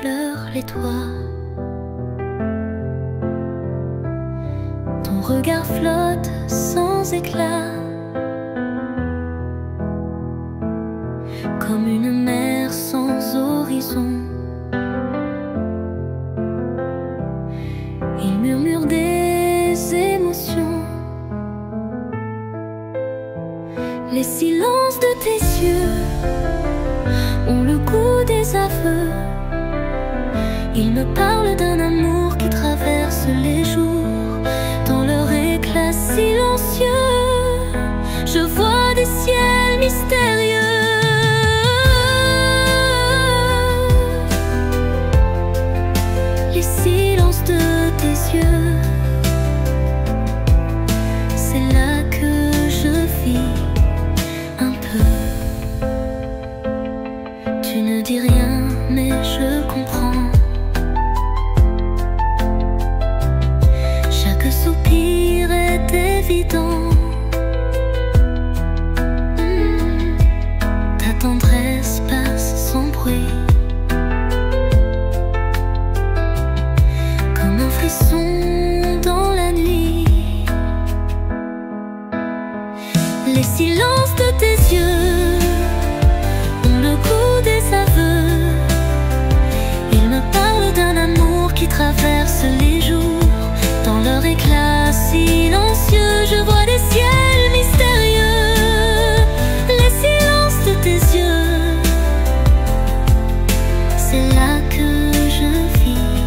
effleure les toits. Ton regard flotte sans éclat, comme une mer sans horizon. Il murmure des émotions. Les silences de tes yeux ont le goût des aveux. Ils me parlent d'un amour qui traverse les jours. Dans leur éclat silencieux, je vois des ciels mystérieux. Les silences de tes yeux, c'est là que je vis un peu. Tu ne dis rien, mais je comprends. Chaque soupir est évident. Ta tendresse passe sans bruit, comme un frisson dans la nuit. Les silences de tes yeux ont le goût des aveux. Ils me parlent d'un amour qui traverse les jours. Dans leur éclat silencieux, je vois des ciels mystérieux. Les silences de tes yeux, c'est là que je vis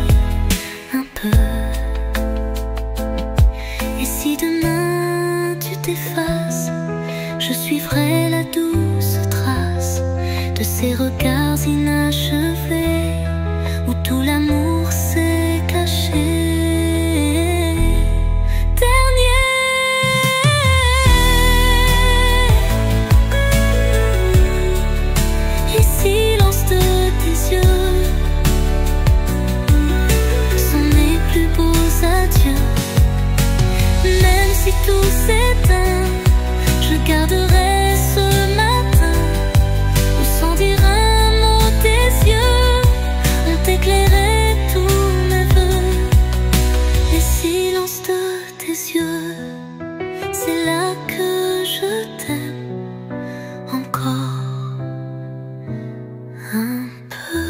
un peu. Et si demain tu t'effaces, je suivrai la douce trace de ces regards inachevés où tout l'amour s'est caché. Tout s'éteint, je garderai ce matin où sans dire un mot tes yeux ont éclairé tous mes vœux. Les silences de tes yeux, c'est là que je t'aime encore un peu.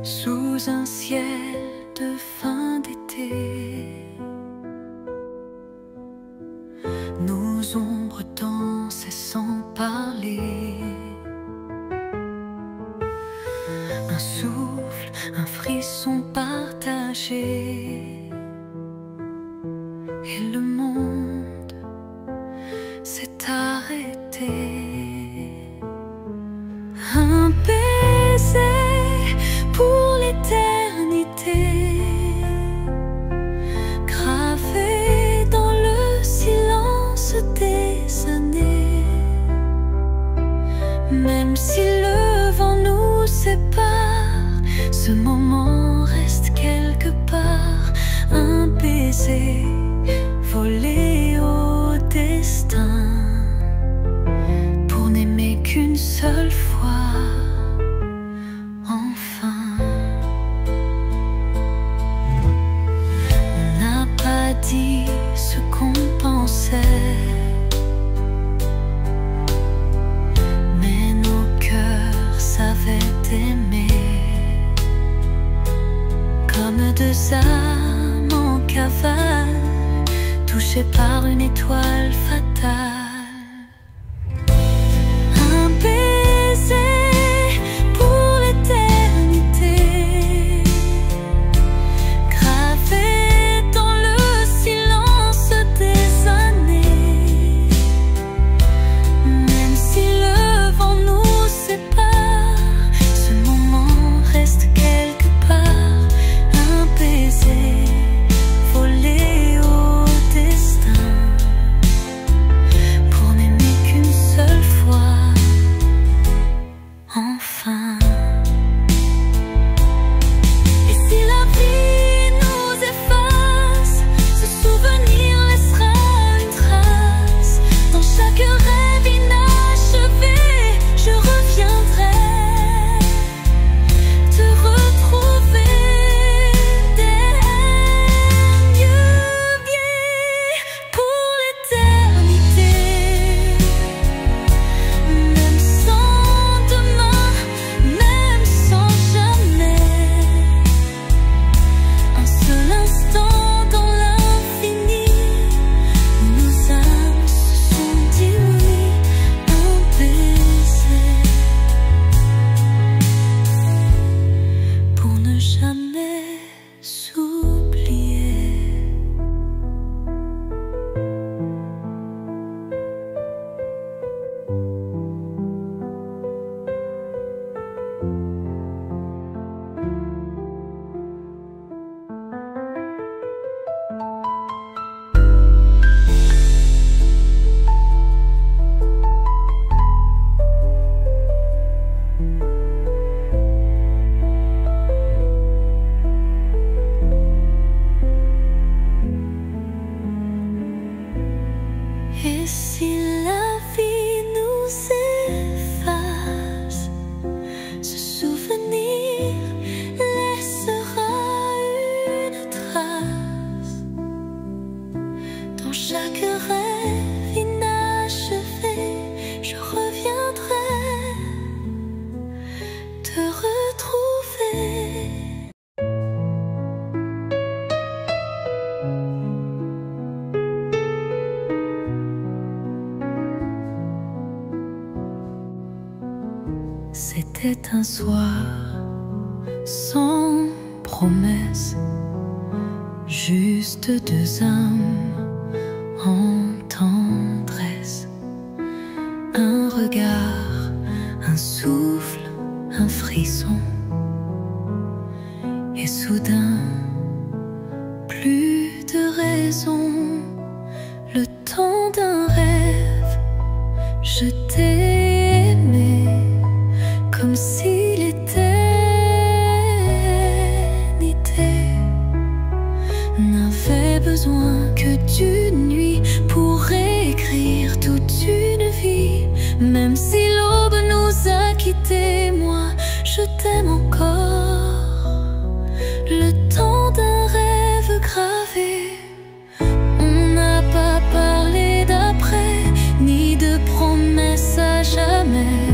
Sous un ciel de fin d'été, nos ombres dansaient sans parler. Un souffle, un frisson partagé, et le monde s'est arrêté. Un baiser pour l'éternité, gravé dans le silence des années. Même si le vent nous sépare, ce moment reste quelque part. Un baiser volé au destin, pour n'aimer qu'une seule fois. Dit ce qu'on pensait, mais nos cœurs savaient aimer, comme deux âmes en cavale, touchées par une étoile fatale. Un baiser pour l'éternité, gravé dans le silence des années. Même si le vent nous sépare, fin. Et si la vie nous efface, ce souvenir laissera une trace. Dans chaque rêve inachevé, je reviendrai te retrouver. Et si la vie nous efface, ce souvenir laissera une trace. Dans chaque rêve inachevé, je reviendrai te retrouver. C'était un soir sans promesse, juste deux âmes en tendresse. Un regard, un souffle, un frisson. Et soudain, plus de raison. Le temps d'un rêve, je t'ai aimé. Comme si l'éternité n'avait besoin que d'une nuit pour réécrire toute une vie. Même si l'aube nous a quittés, moi je t'aime encore. Le temps d'un rêve gravé. On n'a pas parlé d'après, ni de promesses à jamais.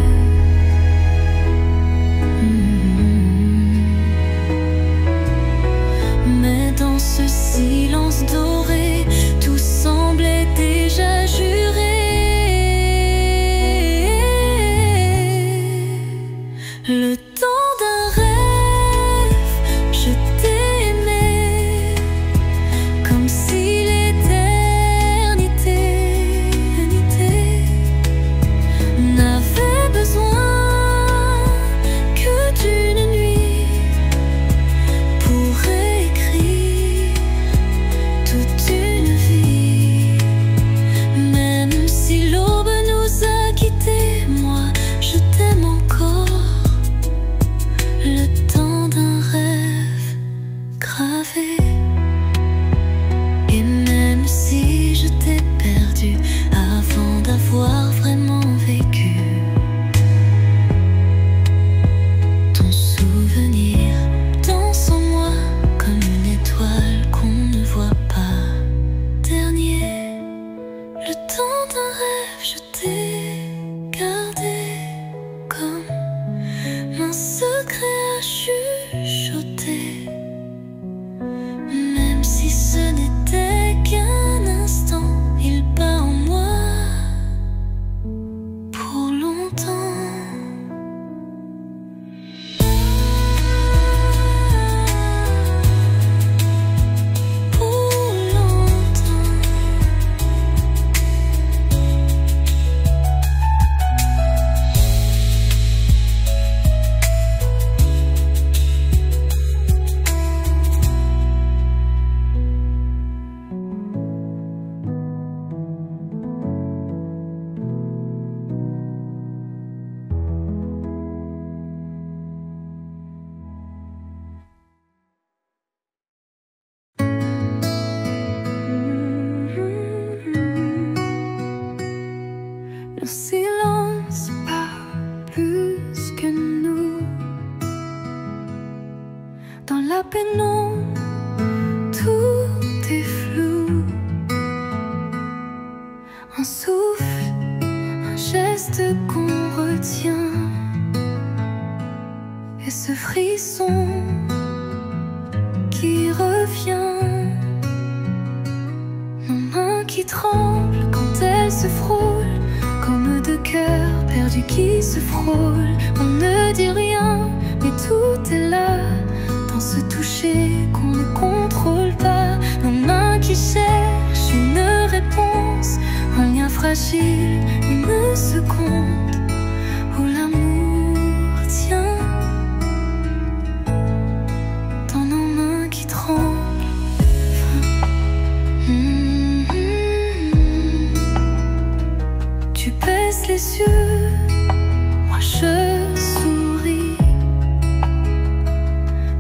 Ce silence doré, tout semblait déjà juré. Le temps d'un rêve, je t'ai aimé. Comme si l'éternité n'avait besoin que d'une nuit pour réécrire toute une vie. Même si l'aube nous a quittés, moi je t'aime encore. la pénombre, tout est flou. Un souffle, un geste qu'on retient, et ce frisson qui revient. Nos mains qui tremblent quand elles se frôlent, comme deux cœurs perdus qui se frôlent. On ne dit rien, mais tout est là, dans ce toucher qu'on ne contrôle pas. Nos mains qui cherchent une réponse, un lien fragile, une seconde où l'amour tient. Dans nos mains qui tremblent. Tu baisses les yeux, moi je souris,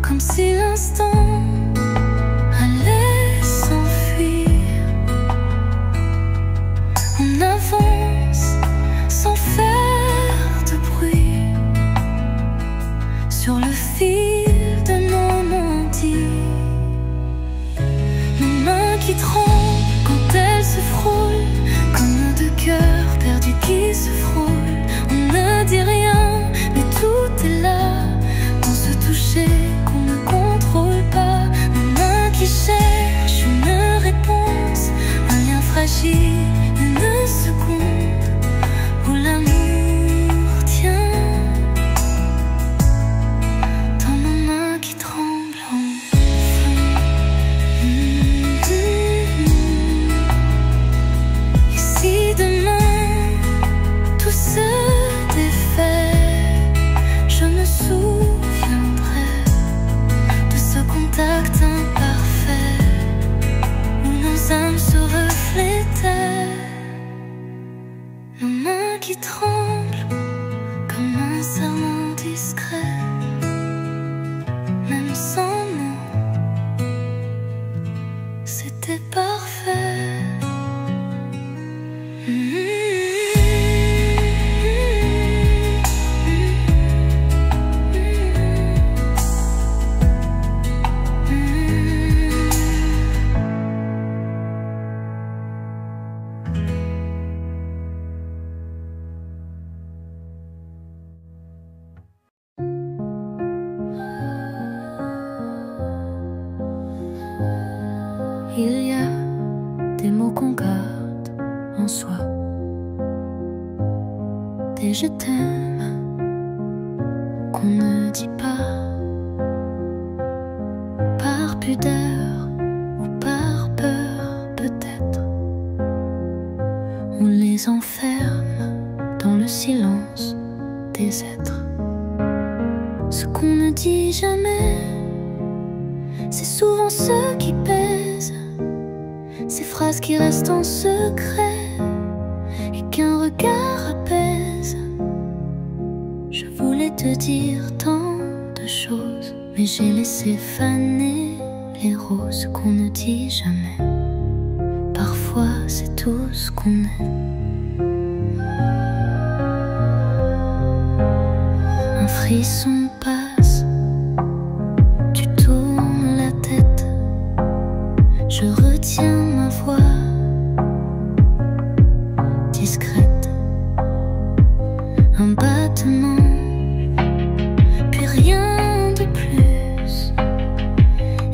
comme si l'instant allait s'enfuir. On avance sans faire de bruit sur le fil de nos non-dits. Nos mains qui tremblent quand elles se frôlent, comme deux cœurs perdus qui se frôlent. On ne dit rien, mais tout est là, dans ce toucher qu'on ne contrôle pas. Nos mains qui cherchent une réponse, un lien fragile, une seconde où l'amour tient. Dans nos mains qui tremblent enfin. Et si demain tout se défait, je me souviendrai de ce contact imparfait où nos âmes se reflétaient. Nos mains qui tremblent comme un serment discret, même sans mots, c'était parfait. Il y a des mots qu'on garde en soi, des je t'aime qu'on ne dit pas, par pudeur ou par peur peut-être. On les enferme dans le silence des êtres. Ce qu'on ne dit jamais, c'est souvent ce qui pèse, ces phrases qui restent en secret et qu'un regard apaise. Je voulais te dire tant de choses, mais j'ai laissé faner les roses qu'on ne dit jamais. Parfois c'est tout ce qu'on est. Un frisson passe, tu tournes la tête, je retiens ma voix discrète. Un battement, puis rien de plus,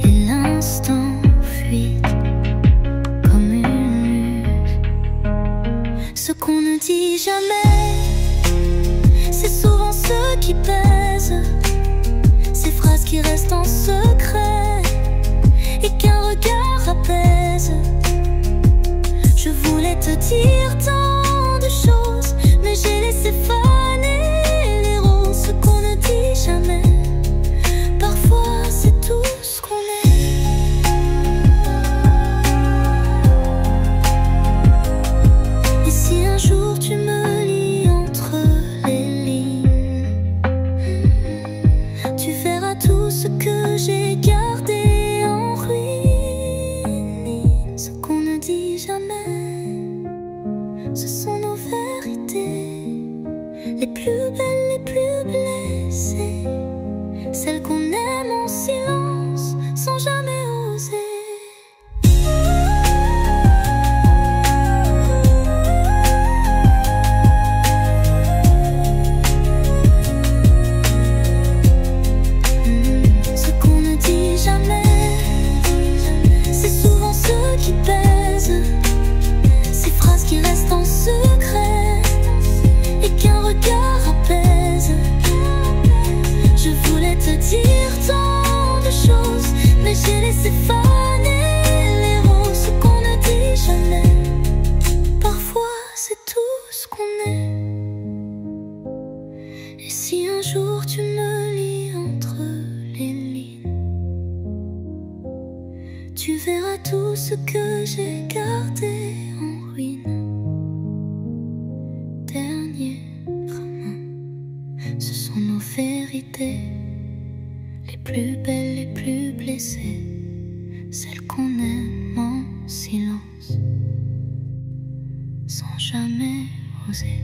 et l'instant fuit comme une muse. Ce qu'on ne dit jamais, c'est souvent ce qui pèse, ces phrases qui restent en secret et qu'un regard apaise. Je voulais te dire tant de choses, mais j'ai laissé faner les roses. Ce qu'on ne dit jamais, parfois c'est tout ce qu'on est. Et si un jour tu me lis entre les lignes, tu verras tout ce que j'ai gardé en ruine. Ce qu'on ne dit jamais, dire tant de choses, mais j'ai laissé faner les roses qu'on ne dit jamais. Parfois c'est tout ce qu'on est. Et si un jour tu me lis entre les lignes, tu verras tout ce que j'ai gardé en ruine. Dernier roman, ce sont nos vérités, les plus belles, les plus blessées, celles qu'on aime en silence, sans jamais oser.